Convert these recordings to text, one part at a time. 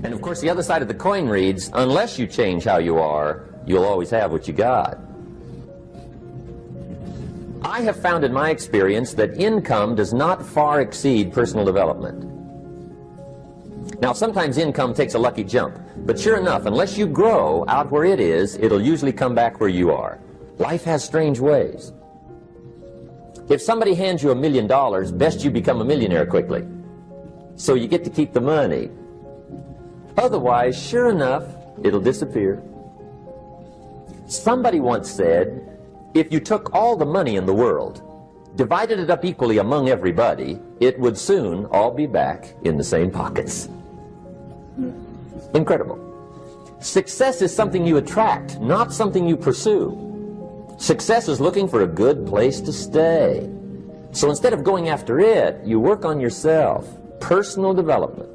And of course the other side of the coin reads, unless you change how you are, you'll always have what you got. I have found in my experience that income does not far exceed personal development. Now sometimes income takes a lucky jump, but sure enough, unless you grow out where it is, it'll usually come back where you are. Life has strange ways. If somebody hands you $1 million, best you become a millionaire quickly, so you get to keep the money. Otherwise, sure enough, it'll disappear. Somebody once said, if you took all the money in the world, divided it up equally among everybody, it would soon all be back in the same pockets. Incredible. Success is something you attract, not something you pursue. Success is looking for a good place to stay. So instead of going after it, you work on yourself. Personal development.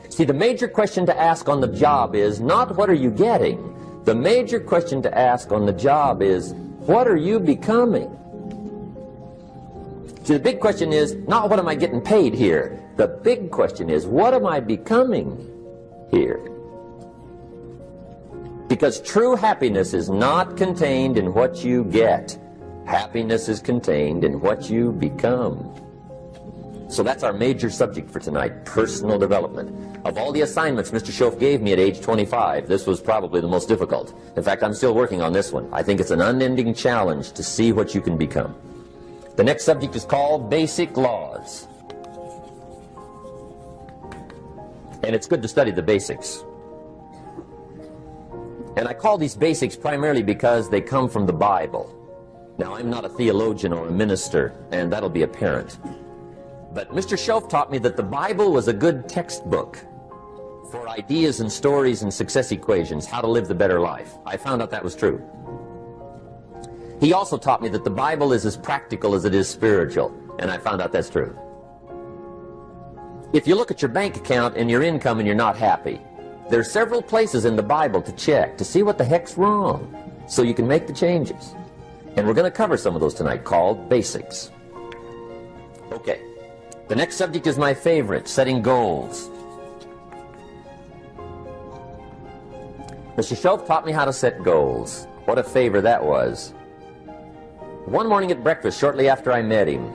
See, the major question to ask on the job is not what are you getting. The major question to ask on the job is what are you becoming? See, the big question is not what am I getting paid here. The big question is what am I becoming here? Because true happiness is not contained in what you get. Happiness is contained in what you become. So that's our major subject for tonight, personal development. Of all the assignments Mr. Schoaf gave me at age 25, this was probably the most difficult. In fact, I'm still working on this one. I think it's an unending challenge to see what you can become. The next subject is called Basic Laws. And it's good to study the basics. And I call these basics primarily because they come from the Bible. Now, I'm not a theologian or a minister, and that'll be apparent. But Mr. Schoaf taught me that the Bible was a good textbook for ideas and stories and success equations, how to live the better life. I found out that was true. He also taught me that the Bible is as practical as it is spiritual, and I found out that's true. If you look at your bank account and your income and you're not happy, there are several places in the Bible to check to see what the heck's wrong so you can make the changes. And we're going to cover some of those tonight, called basics. Okay. The next subject is my favorite, setting goals. Mr. Schoaf taught me how to set goals. What a favor that was. One morning at breakfast, shortly after I met him,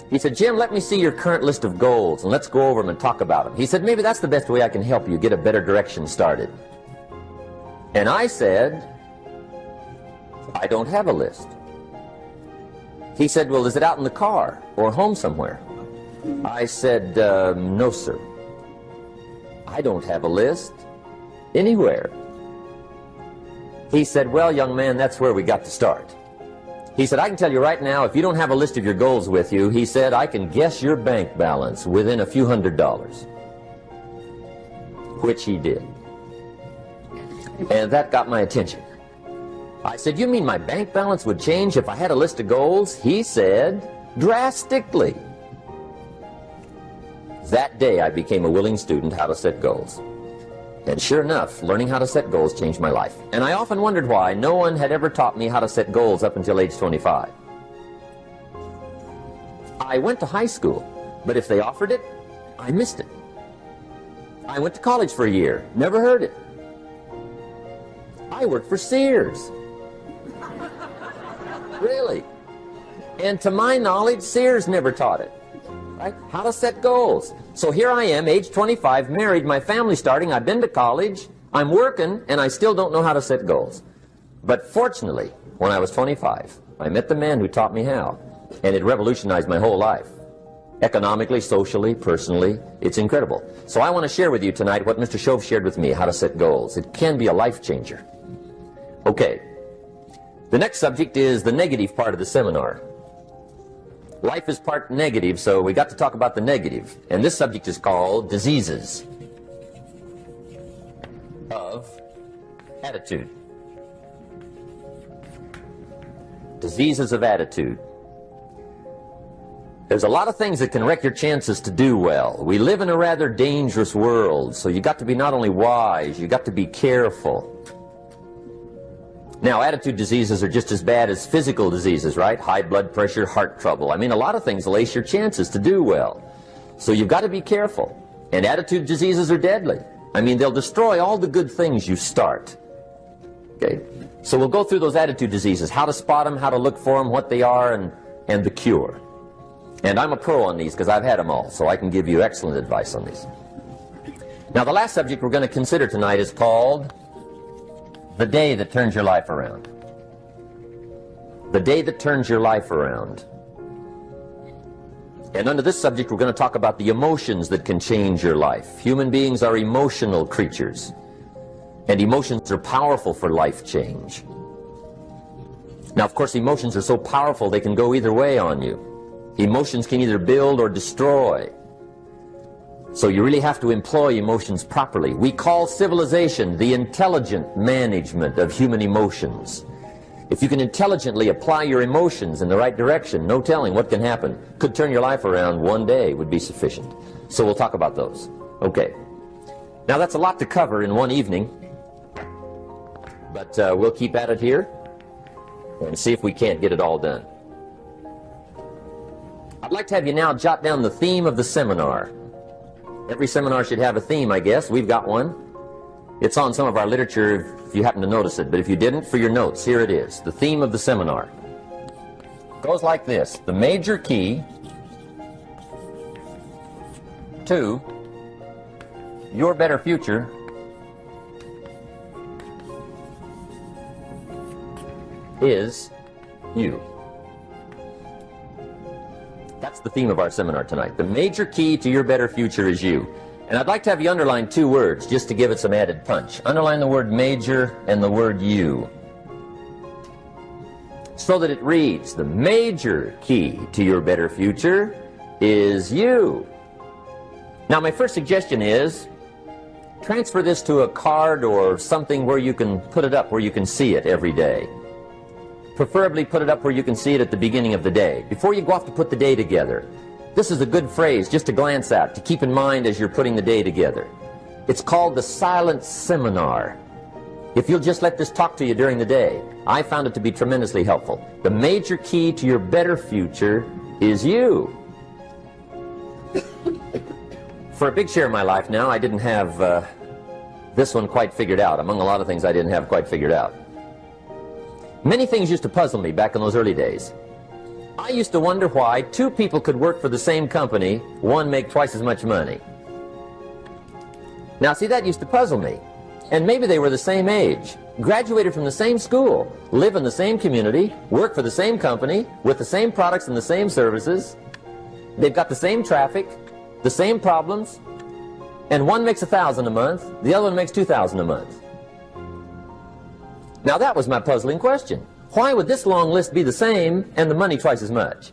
he said, Jim, let me see your current list of goals, and let's go over them and talk about them. He said, maybe that's the best way I can help you get a better direction started. And I said, I don't have a list. He said, well, is it out in the car or home somewhere? I said, no, sir. I don't have a list anywhere. He said, well, young man, that's where we got to start. He said, I can tell you right now, if you don't have a list of your goals with you, he said, I can guess your bank balance within a few $100s. Which he did. And that got my attention. I said, you mean my bank balance would change if I had a list of goals? He said, drastically. That day I became a willing student how to set goals. And sure enough, learning how to set goals changed my life. And I often wondered why no one had ever taught me how to set goals up until age 25. I went to high school, but if they offered it, I missed it. I went to college for a year, never heard it. I worked for Sears. Really. And to my knowledge, Sears never taught it. Right? How to set goals. So here I am, age 25, married, my family's starting, I've been to college, I'm working, and I still don't know how to set goals. But fortunately, when I was 25, I met the man who taught me how, and it revolutionized my whole life. Economically, socially, personally, it's incredible. So I want to share with you tonight what Mr. Schoaf shared with me, how to set goals. It can be a life changer. Okay. The next subject is the negative part of the seminar. Life is part negative, so we got to talk about the negative. And this subject is called diseases of attitude. Diseases of attitude. There's a lot of things that can wreck your chances to do well. We live in a rather dangerous world, so you got to be not only wise, you got to be careful. Now, attitude diseases are just as bad as physical diseases, right? High blood pressure, heart trouble. I mean, a lot of things lace your chances to do well. So you've got to be careful. And attitude diseases are deadly. I mean, they'll destroy all the good things you start. Okay? So we'll go through those attitude diseases, how to spot them, how to look for them, what they are, and the cure. And I'm a pro on these because I've had them all, so I can give you excellent advice on these. Now, the last subject we're going to consider tonight is called the day that turns your life around. The day that turns your life around. And under this subject, we're going to talk about the emotions that can change your life. Human beings are emotional creatures, and emotions are powerful for life change. Now, of course, emotions are so powerful they can go either way on you. Emotions can either build or destroy. So you really have to employ emotions properly. We call civilization the intelligent management of human emotions. If you can intelligently apply your emotions in the right direction, no telling what can happen. Could turn your life around one day would be sufficient. So we'll talk about those. Okay. Now that's a lot to cover in one evening, but we'll keep at it here and see if we can't get it all done. I'd like to have you now jot down the theme of the seminar. Every seminar should have a theme, I guess. We've got one. It's on some of our literature if you happen to notice it, but if you didn't, for your notes, here it is. The theme of the seminar goes like this: the major key to your better future is you. That's the theme of our seminar tonight. The major key to your better future is you. And I'd like to have you underline two words just to give it some added punch. Underline the word major and the word you, so that it reads, the major key to your better future is you. Now, my first suggestion is transfer this to a card or something where you can put it up, where you can see it every day. Preferably put it up where you can see it at the beginning of the day, before you go off to put the day together. This is a good phrase just to glance at, to keep in mind as you're putting the day together. It's called the silent seminar. If you'll just let this talk to you during the day, I found it to be tremendously helpful. The major key to your better future is you. For a big share of my life now, I didn't have this one quite figured out. Among a lot of things I didn't have quite figured out. Many things used to puzzle me back in those early days. I used to wonder why two people could work for the same company, one make twice as much money. Now, see, that used to puzzle me. And maybe they were the same age, graduated from the same school, live in the same community, work for the same company, with the same products and the same services. They've got the same traffic, the same problems, and one makes $1,000 a month, the other one makes $2,000 a month. Now that was my puzzling question. Why would this long list be the same and the money twice as much?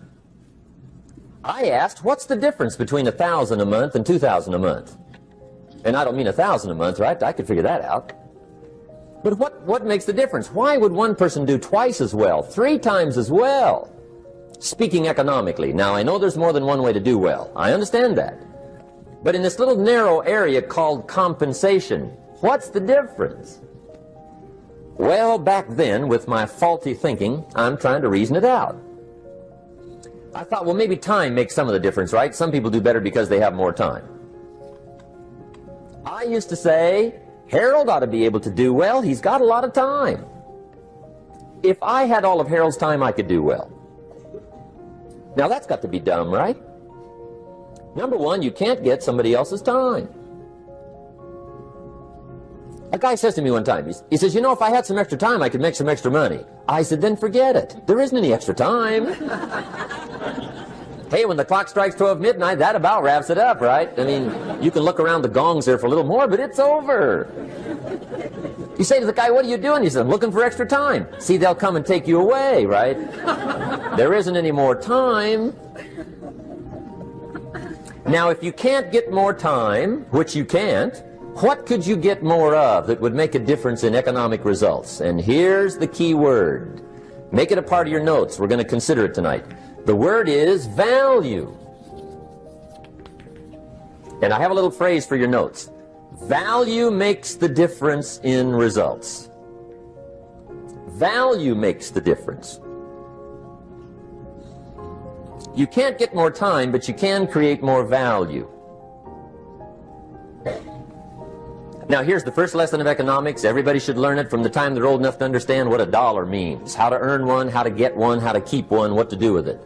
I asked, what's the difference between $1,000 a month and $2,000 a month? And I don't mean $1,000 a month, right? I could figure that out. But what makes the difference? Why would one person do twice as well, 3 times as well? Speaking economically, now I know there's more than one way to do well. I understand that. But in this little narrow area called compensation, what's the difference? Well, back then, with my faulty thinking, I'm trying to reason it out. I thought, well, maybe time makes some of the difference, right? Some people do better because they have more time. I used to say, Harold ought to be able to do well. He's got a lot of time. If I had all of Harold's time, I could do well. Now, that's got to be dumb, right? Number one, you can't get somebody else's time. A guy says to me one time, he says, you know, if I had some extra time, I could make some extra money. I said, then forget it. There isn't any extra time. Hey, when the clock strikes 12 midnight, that about wraps it up, right? I mean, you can look around the gongs there for a little more, but it's over. You say to the guy, what are you doing? He says, I'm looking for extra time. See, they'll come and take you away, right? There isn't any more time. Now, if you can't get more time, which you can't, what could you get more of that would make a difference in economic results? And here's the key word. Make it a part of your notes. We're going to consider it tonight. The word is value. And I have a little phrase for your notes. Value makes the difference in results. Value makes the difference. You can't get more time, but you can create more value. Now here's the first lesson of economics. Everybody should learn it from the time they're old enough to understand what a dollar means, how to earn one, how to get one, how to keep one, what to do with it.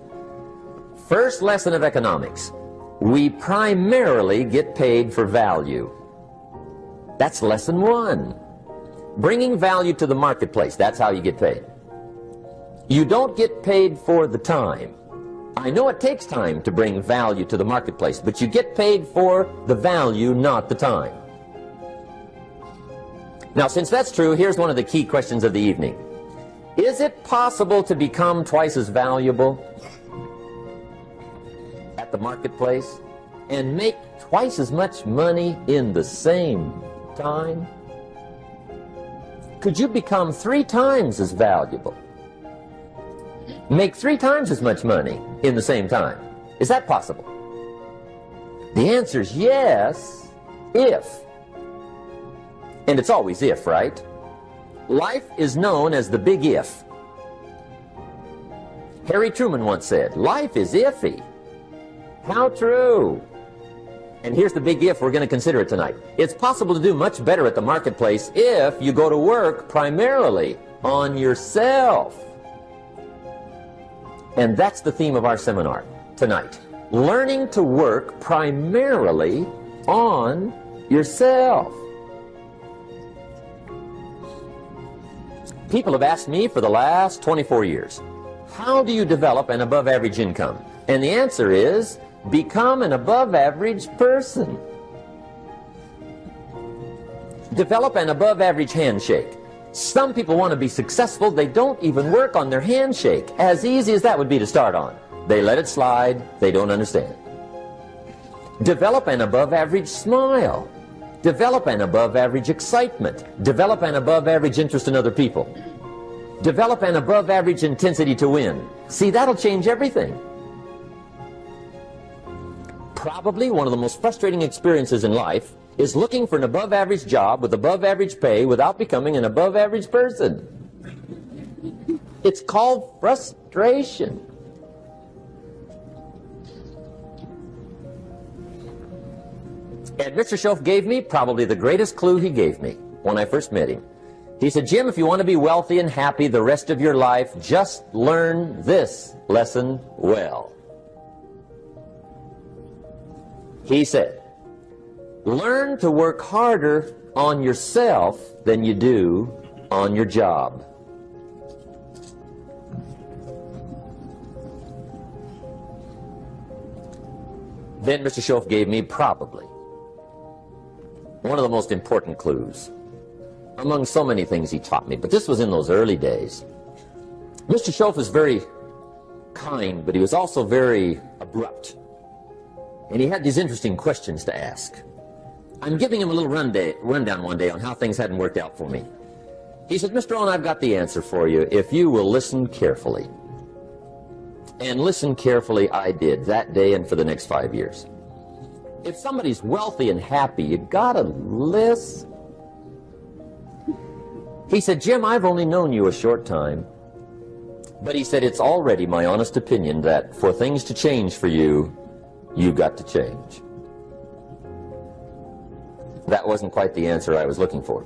First lesson of economics. We primarily get paid for value. That's lesson one. Bringing value to the marketplace, that's how you get paid. You don't get paid for the time. I know it takes time to bring value to the marketplace, but you get paid for the value, not the time. Now, since that's true, here's one of the key questions of the evening. Is it possible to become twice as valuable at the marketplace and make twice as much money in the same time? Could you become 3 times as valuable? Make 3 times as much money in the same time? Is that possible? The answer is yes, if. And it's always if, right? Life is known as the big if. Harry Truman once said, life is iffy. How true. And here's the big if we're going to consider it tonight. It's possible to do much better at the marketplace if you go to work primarily on yourself. And that's the theme of our seminar tonight. Learning to work primarily on yourself. People have asked me for the last 24 years, how do you develop an above-average income? And the answer is, become an above-average person. Develop an above-average handshake. Some people want to be successful, they don't even work on their handshake. As easy as that would be to start on. They let it slide, they don't understand. Develop an above-average smile. Develop an above-average excitement. Develop an above-average interest in other people. Develop an above-average intensity to win. See, that'll change everything. Probably one of the most frustrating experiences in life is looking for an above-average job with above-average pay without becoming an above-average person. It's called frustration. And Mr. Schoaf gave me probably the greatest clue he gave me when I first met him. He said, Jim, if you want to be wealthy and happy the rest of your life, just learn this lesson well. He said, learn to work harder on yourself than you do on your job. Then Mr. Schoaf gave me probably one of the most important clues among so many things he taught me, but this was in those early days. Mr. Schoaf was very kind, but he was also very abrupt. And he had these interesting questions to ask. I'm giving him a little rundown one day on how things hadn't worked out for me. He said, Mr. Rohn, I've got the answer for you if you will listen carefully. And listen carefully I did that day and for the next 5 years. If somebody's wealthy and happy, you gotta listen. He said, Jim, I've only known you a short time. But he said, it's already my honest opinion that for things to change for you, you've got to change. That wasn't quite the answer I was looking for.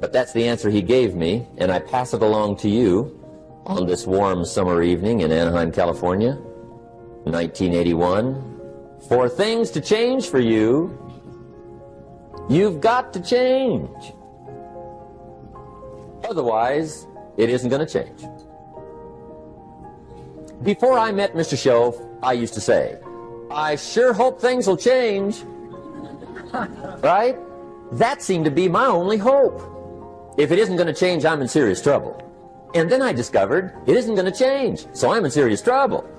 But that's the answer he gave me, and I pass it along to you on this warm summer evening in Anaheim, California, 1981. For things to change for you, you've got to change. Otherwise, it isn't going to change. Before I met Mr. Schoaf, I used to say, I sure hope things will change. Right? That seemed to be my only hope. If it isn't going to change, I'm in serious trouble. And then I discovered it isn't going to change, so I'm in serious trouble.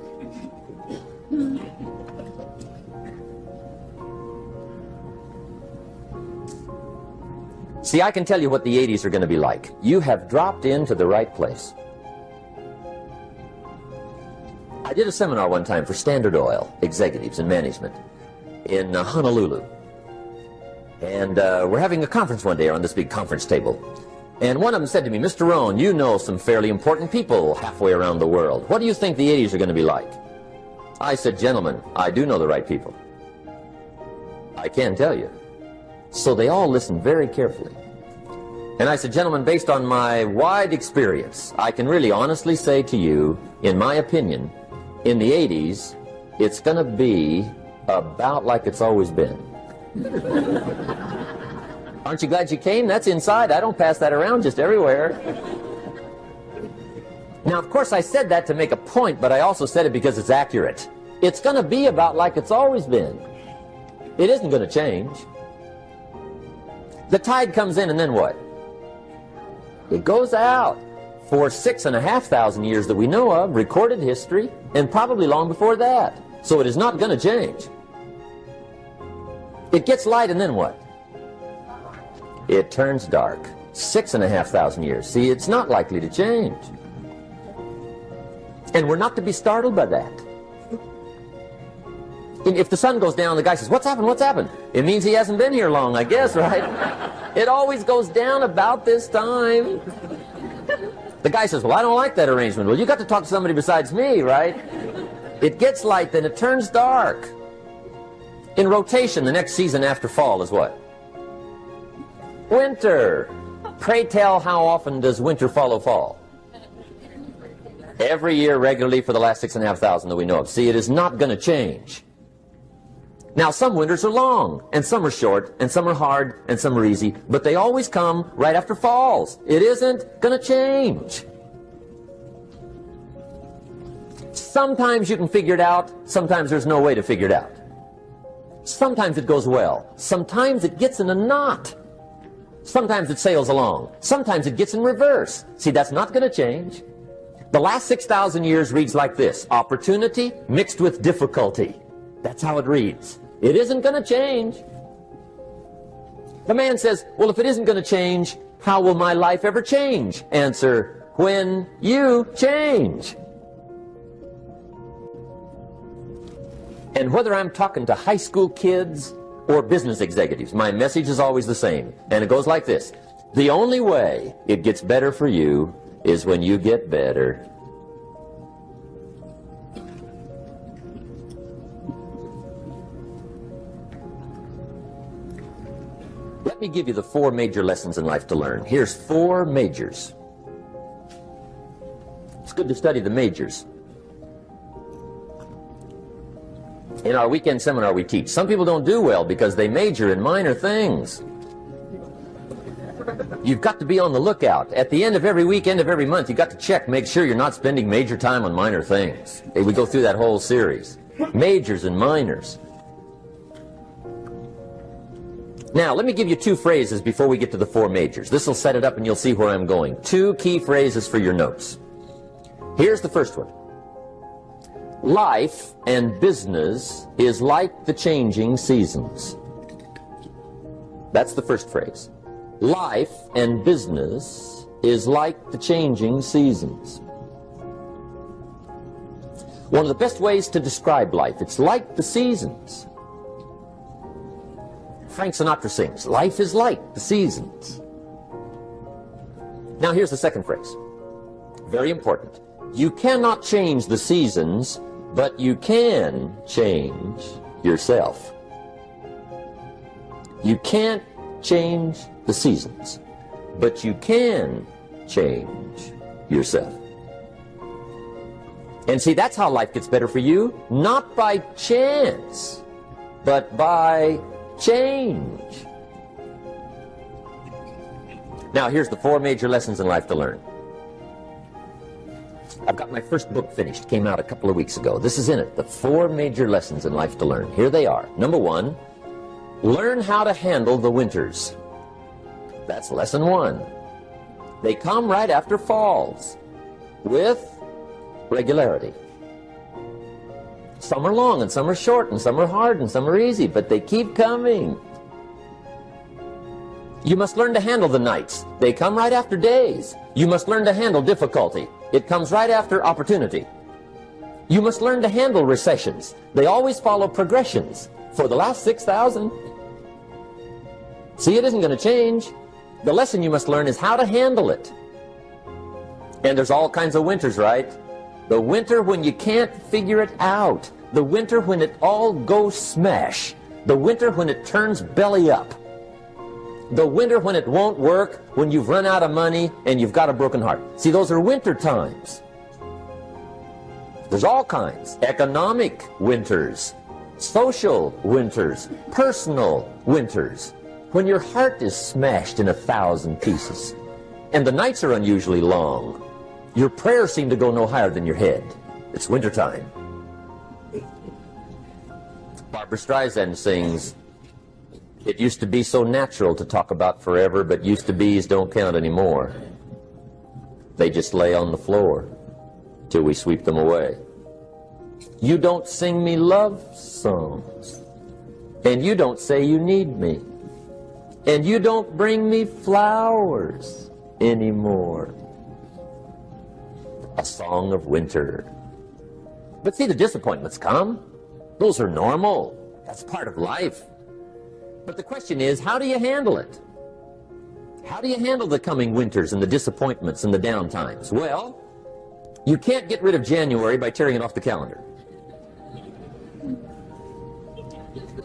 See, I can tell you what the 80s are going to be like. You have dropped into the right place. I did a seminar one time for Standard Oil executives and management in Honolulu. And we're having a conference one day on this big conference table. And one of them said to me, Mr. Rohn, you know some fairly important people halfway around the world. What do you think the 80s are going to be like? I said, gentlemen, I do know the right people. I can tell you. So they all listened very carefully. And I said, gentlemen, based on my wide experience, I can really honestly say to you, in my opinion, in the 80s, it's going to be about like it's always been. Aren't you glad you came? That's inside. I don't pass that around just everywhere. Now, of course, I said that to make a point, but I also said it because it's accurate. It's going to be about like it's always been. It isn't going to change. The tide comes in, and then what? It goes out. For 6,500 years that we know of, recorded history, and probably long before that. So it is not going to change. It gets light, and then what? It turns dark. 6,500 years. See, it's not likely to change. And we're not to be startled by that. And if the sun goes down, the guy says, what's happened, what's happened? It means he hasn't been here long, I guess, right? It always goes down about this time. The guy says, well, I don't like that arrangement. Well, you got to talk to somebody besides me, right? It gets light, then it turns dark. In rotation, the next season after fall is what? Winter. Pray tell, how often does winter follow fall? Every year regularly for the last 6,500 that we know of. See, it is not going to change. Now, some winters are long, and some are short, and some are hard, and some are easy, but they always come right after falls. It isn't going to change. Sometimes you can figure it out, sometimes there's no way to figure it out. Sometimes it goes well, sometimes it gets in a knot. Sometimes it sails along, sometimes it gets in reverse. See, that's not going to change. The last 6,000 years reads like this: opportunity mixed with difficulty. That's how it reads. It isn't going to change. The man says, well, if it isn't going to change, how will my life ever change? Answer, when you change. And whether I'm talking to high school kids or business executives, my message is always the same. And it goes like this: the only way it gets better for you is when you get better. Let me give you the 4 major lessons in life to learn. Here's 4 majors. It's good to study the majors. In our weekend seminar we teach, some people don't do well because they major in minor things. You've got to be on the lookout. At the end of every week, end of every month, you've got to check, make sure you're not spending major time on minor things. We go through that whole series. Majors and minors. Now, let me give you 2 phrases before we get to the 4 majors. This will set it up and you'll see where I'm going. 2 key phrases for your notes. Here's the first one. Life and business is like the changing seasons. That's the first phrase. Life and business is like the changing seasons. One of the best ways to describe life, it's like the seasons. Frank Sinatra sings, life is like the seasons. Now here's the second phrase. Very important. You cannot change the seasons, but you can change yourself. You can't change the seasons, but you can change yourself. And see, that's how life gets better for you, not by chance, but by change. Now, here's the 4 major lessons in life to learn. I've got my first book finished, came out a couple of weeks ago. This is in it, the 4 major lessons in life to learn. Here they are. Number 1, learn how to handle the winters. That's lesson 1. They come right after falls, with regularity. Some are long, and some are short, and some are hard, and some are easy, but they keep coming. You must learn to handle the nights. They come right after days. You must learn to handle difficulty. It comes right after opportunity. You must learn to handle recessions. They always follow progressions. For the last 6,000. See, it isn't going to change. The lesson you must learn is how to handle it. And there's all kinds of winters, right? The winter when you can't figure it out. The winter when it all goes smash. The winter when it turns belly up. The winter when it won't work, when you've run out of money and you've got a broken heart. See, those are winter times. There's all kinds. Economic winters, social winters, personal winters. When your heart is smashed in 1,000 pieces and the nights are unusually long, your prayers seem to go no higher than your head. It's wintertime. Barbra Streisand sings, "It used to be so natural to talk about forever, but used to be's don't count anymore. They just lay on the floor till we sweep them away. You don't sing me love songs, and you don't say you need me, and you don't bring me flowers anymore." A song of winter. But see, the disappointments come. Those are normal. That's part of life. But the question is, how do you handle it? How do you handle the coming winters and the disappointments and the downtimes? Well, you can't get rid of January by tearing it off the calendar.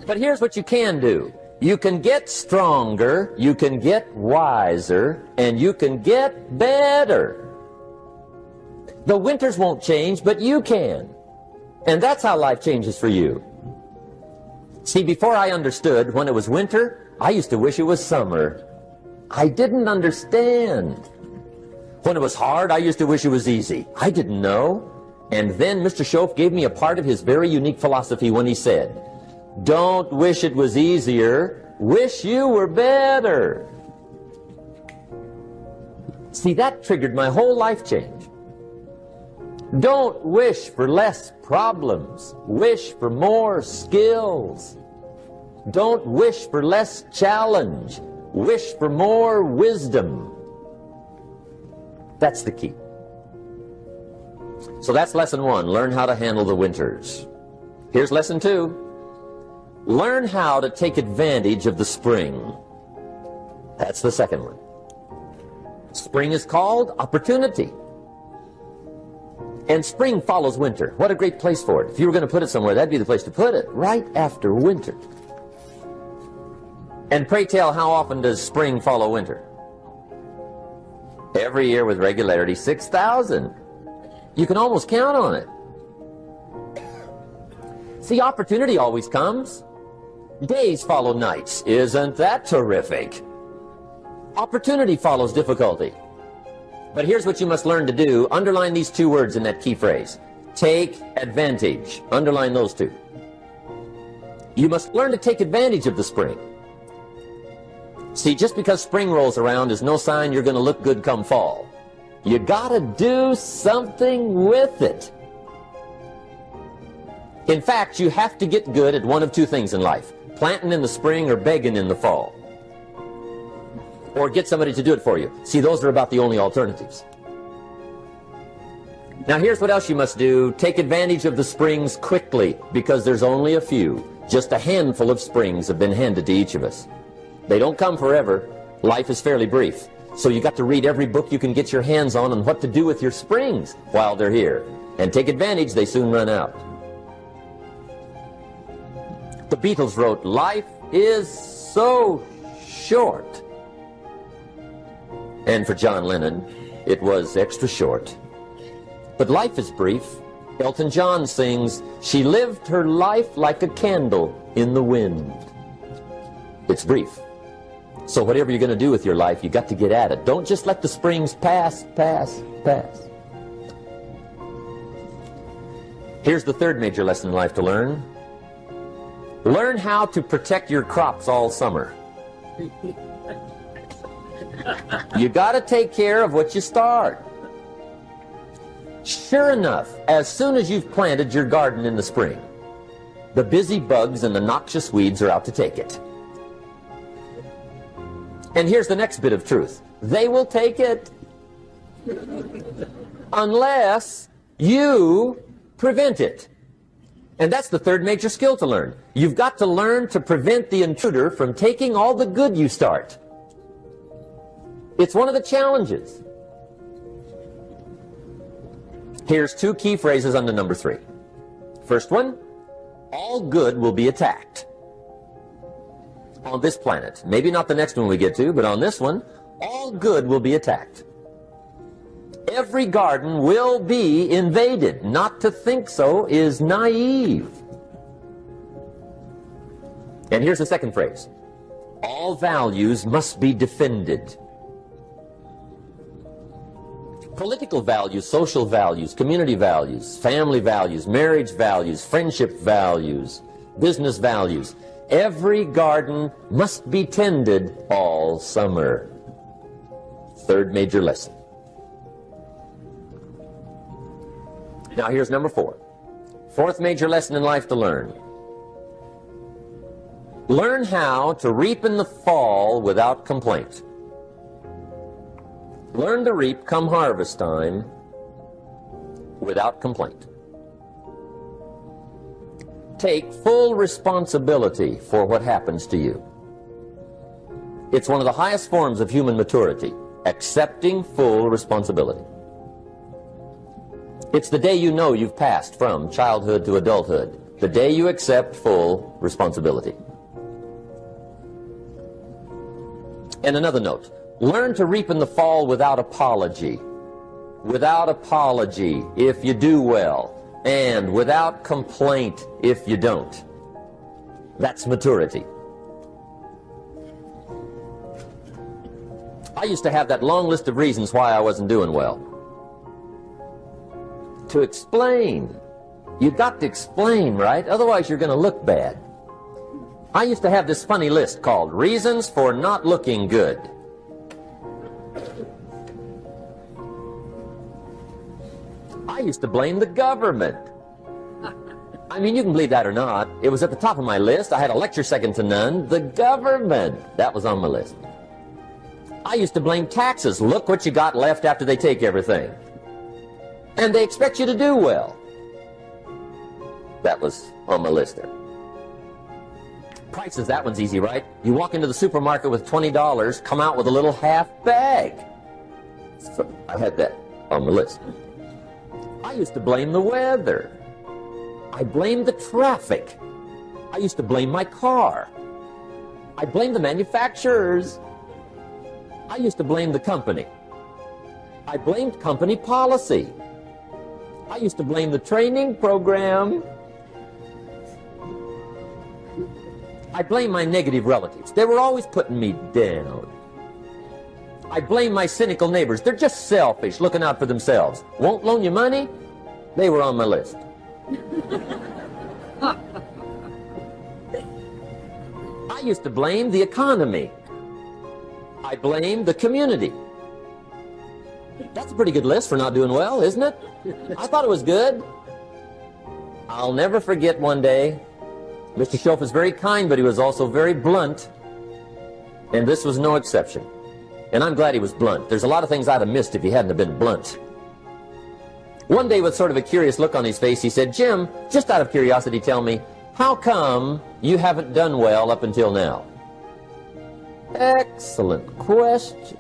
But here's what you can do. You can get stronger, you can get wiser, and you can get better. The winters won't change, but you can. And that's how life changes for you. See, before I understood when it was winter, I used to wish it was summer. I didn't understand. When it was hard, I used to wish it was easy. I didn't know. And then Mr. Schoaf gave me a part of his very unique philosophy when he said, "Don't wish it was easier, wish you were better." See, that triggered my whole life change. Don't wish for less problems. Wish for more skills. Don't wish for less challenge. Wish for more wisdom. That's the key. So that's lesson 1. Learn how to handle the winters. Here's lesson 2. Learn how to take advantage of the spring. That's the second one. Spring is called opportunity. And spring follows winter. What a great place for it. If you were going to put it somewhere, that'd be the place to put it, right after winter. And pray tell, how often does spring follow winter? Every year with regularity, 6,000. You can almost count on it. See, opportunity always comes. Days follow nights. Isn't that terrific? Opportunity follows difficulty. But here's what you must learn to do. Underline these 2 words in that key phrase. Take advantage. Underline those 2. You must learn to take advantage of the spring. See, just because spring rolls around is no sign you're going to look good come fall. You gotta do something with it. In fact, you have to get good at one of 2 things in life. Planting in the spring or begging in the fall. Or get somebody to do it for you. See, those are about the only alternatives. Now here's what else you must do. Take advantage of the springs quickly, because there's only a few. Just a handful of springs have been handed to each of us. They don't come forever. Life is fairly brief. So you got to read every book you can get your hands on what to do with your springs while they're here. And take advantage, they soon run out. The Beatles wrote, "Life is so short." And for John Lennon, it was extra short. But life is brief. Elton John sings, "She lived her life like a candle in the wind." It's brief. So whatever you're going to do with your life, you got to get at it. Don't just let the springs pass. Here's the 3rd major lesson in life to learn. Learn how to protect your crops all summer. You got to take care of what you start. Sure enough, as soon as you've planted your garden in the spring, the busy bugs and the noxious weeds are out to take it. And here's the next bit of truth. They will take it unless you prevent it. And that's the 3rd major skill to learn. You've got to learn to prevent the intruder from taking all the good you start. It's one of the challenges. Here's 2 key phrases under number 3. First one, all good will be attacked. on this planet. Maybe not the next one we get to, but on this one, all good will be attacked. Every garden will be invaded. Not to think so is naive. And here's the second phrase. All values must be defended. Political values, social values, community values, family values, marriage values, friendship values, business values. Every garden must be tended all summer. Third major lesson. Now here's number 4. Fourth major lesson in life to learn. Learn how to reap in the fall without complaint. Learn to reap come harvest time without complaint. Take full responsibility for what happens to you. It's one of the highest forms of human maturity, accepting full responsibility. It's the day you know you've passed from childhood to adulthood, the day you accept full responsibility. And another note, learn to reap in the fall without apology. Without apology if you do well, and without complaint if you don't. That's maturity. I used to have that long list of reasons why I wasn't doing well. To explain. You've got to explain, right? Otherwise you're going to look bad. I used to have this funny list called Reasons for Not Looking Good. I used to blame the government. I mean, you can believe that or not. It was at the top of my list. I had a lecture second to none. The government. That was on my list. I used to blame taxes. Look what you got left after they take everything. And they expect you to do well. That was on my list there. Prices, that one's easy, right? You walk into the supermarket with $20, come out with a little half bag. So I had that on the list. I used to blame the weather. I blamed the traffic. I used to blame my car. I blamed the manufacturers. I used to blame the company. I blamed company policy. I used to blame the training program. I blame my negative relatives. They were always putting me down. I blame my cynical neighbors. They're just selfish, looking out for themselves. Won't loan you money? They were on my list. I used to blame the economy. I blamed the community. That's a pretty good list for not doing well, isn't it? I thought it was good. I'll never forget one day, Mr. Schoaf was very kind, but he was also very blunt, and this was no exception. And I'm glad he was blunt. There's a lot of things I'd have missed if he hadn't have been blunt. One day, with sort of a curious look on his face, he said, "Jim, just out of curiosity, tell me, how come you haven't done well up until now?" Excellent question.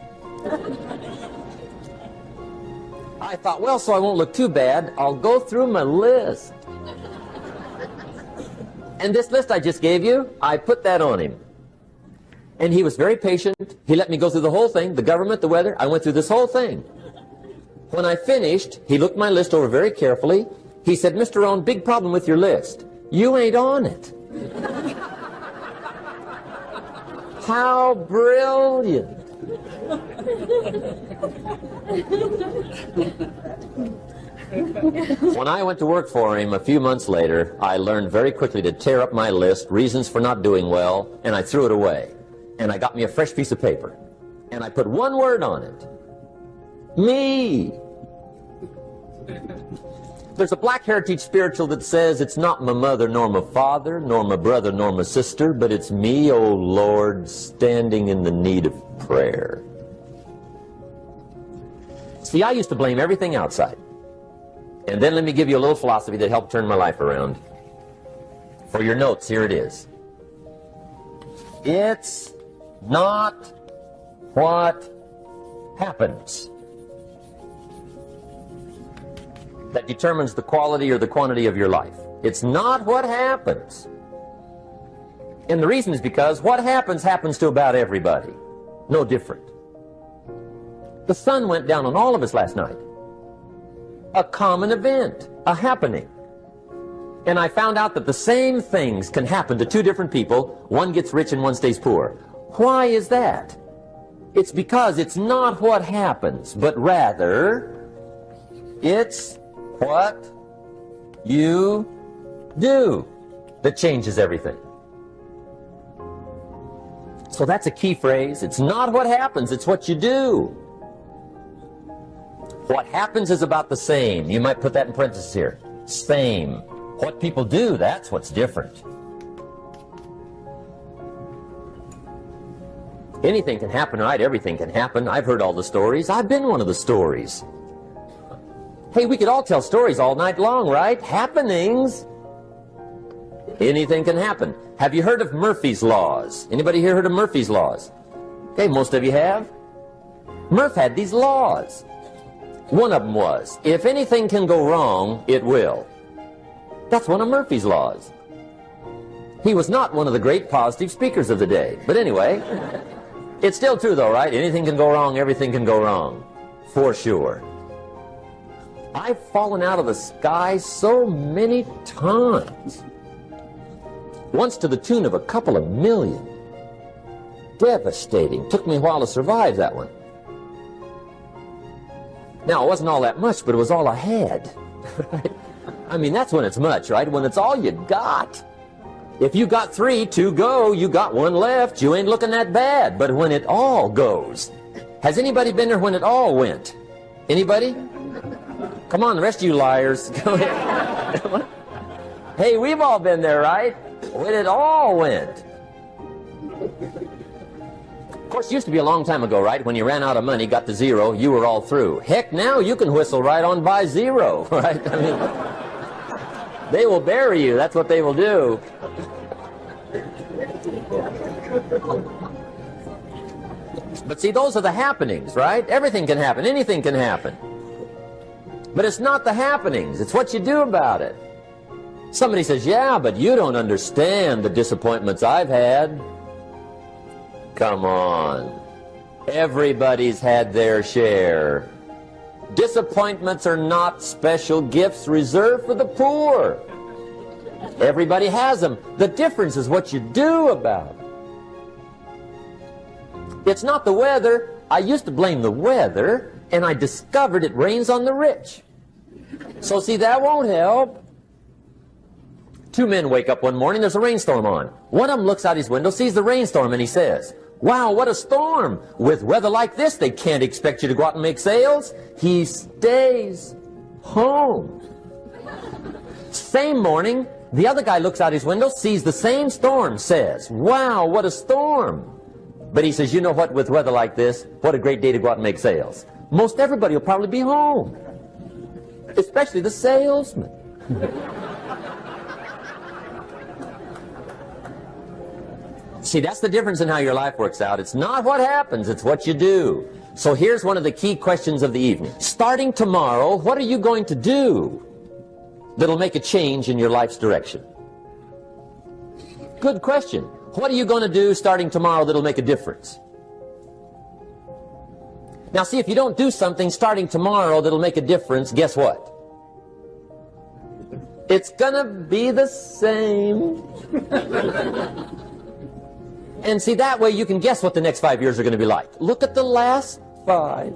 I thought, well, so I won't look too bad, I'll go through my list. And this list I just gave you, I put that on him. And he was very patient. He let me go through the whole thing, the government, the weather. I went through this whole thing. When I finished, he looked my list over very carefully. He said, "Mr. Rohn, big problem with your list. You ain't on it." How brilliant. When I went to work for him a few months later, I learned very quickly to tear up my list, reasons for not doing well, and I threw it away. And I got me a fresh piece of paper. And I put one word on it. Me. There's a Black Heritage spiritual that says, "It's not my mother nor my father, nor my brother nor my sister, but it's me, oh Lord, standing in the need of prayer." See, I used to blame everything outside. And then let me give you a little philosophy that helped turn my life around. For your notes, here it is. It's not what happens that determines the quality or the quantity of your life. It's not what happens. And the reason is because what happens to about everybody. No different. The sun went down on all of us last night. A common event, a happening. And I found out that the same things can happen to two different people. One gets rich and one stays poor. Why is that? It's because it's not what happens, but rather it's what you do that changes everything. So that's a key phrase. It's not what happens, it's what you do. What happens is about the same. You might put that in parentheses here. Same. What people do, that's what's different. Anything can happen, right? Everything can happen. I've heard all the stories. I've been one of the stories. Hey, we could all tell stories all night long, right? Happenings. Anything can happen. Have you heard of Murphy's Laws? Anybody here heard of Murphy's Laws? Okay, most of you have. Murph had these laws. One of them was, if anything can go wrong, it will. That's one of Murphy's Laws. He was not one of the great positive speakers of the day. But anyway, it's still true though, right? Anything can go wrong, everything can go wrong. For sure. I've fallen out of the sky so many times. Once to the tune of a couple of million. Devastating. Took me a while to survive that one. Now, it wasn't all that much, but it was all I had. I mean, that's when it's much, right? When it's all you got. If you got 3, 2 go, you got 1 left, you ain't looking that bad. But when it all goes, has anybody been there when it all went? Anybody? Come on, the rest of you liars. Come on. Hey, we've all been there, right? When it all went. Of course, it used to be a long time ago, right? When you ran out of money, got to 0, you were all through. Heck, now you can whistle right on by 0, right? I mean, they will bury you. That's what they will do. But see, those are the happenings, right? Everything can happen. Anything can happen. But it's not the happenings. It's what you do about it. Somebody says, yeah, but you don't understand the disappointments I've had. Come on. Everybody's had their share. Disappointments are not special gifts reserved for the poor. Everybody has them. The difference is what you do about it. It's not the weather. I used to blame the weather, and I discovered it rains on the rich. So see, that won't help. 2 men wake up one morning, there's a rainstorm on. One of them looks out his window, sees the rainstorm, and he says, wow, what a storm. With weather like this, they can't expect you to go out and make sales. He stays home. Same morning, the other guy looks out his window, sees the same storm, says, wow, what a storm. But he says, you know what, with weather like this, what a great day to go out and make sales. Most everybody will probably be home, especially the salesman. See, that's the difference in how your life works out. It's not what happens, it's what you do. So here's one of the key questions of the evening. Starting tomorrow, what are you going to do that'll make a change in your life's direction? Good question. What are you going to do starting tomorrow that'll make a difference? Now see, if you don't do something starting tomorrow that'll make a difference, guess what? It's gonna be the same. And see, that way you can guess what the next 5 years are going to be like. Look at the last 5.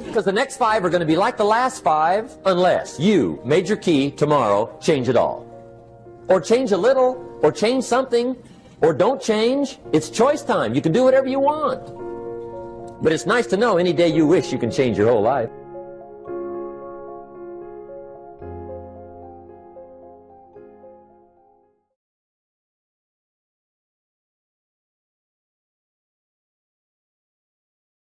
Because the next 5 are going to be like the last 5 unless you, major key, tomorrow, change it all. Or change a little, or change something, or don't change. It's choice time. You can do whatever you want. But it's nice to know any day you wish you can change your whole life.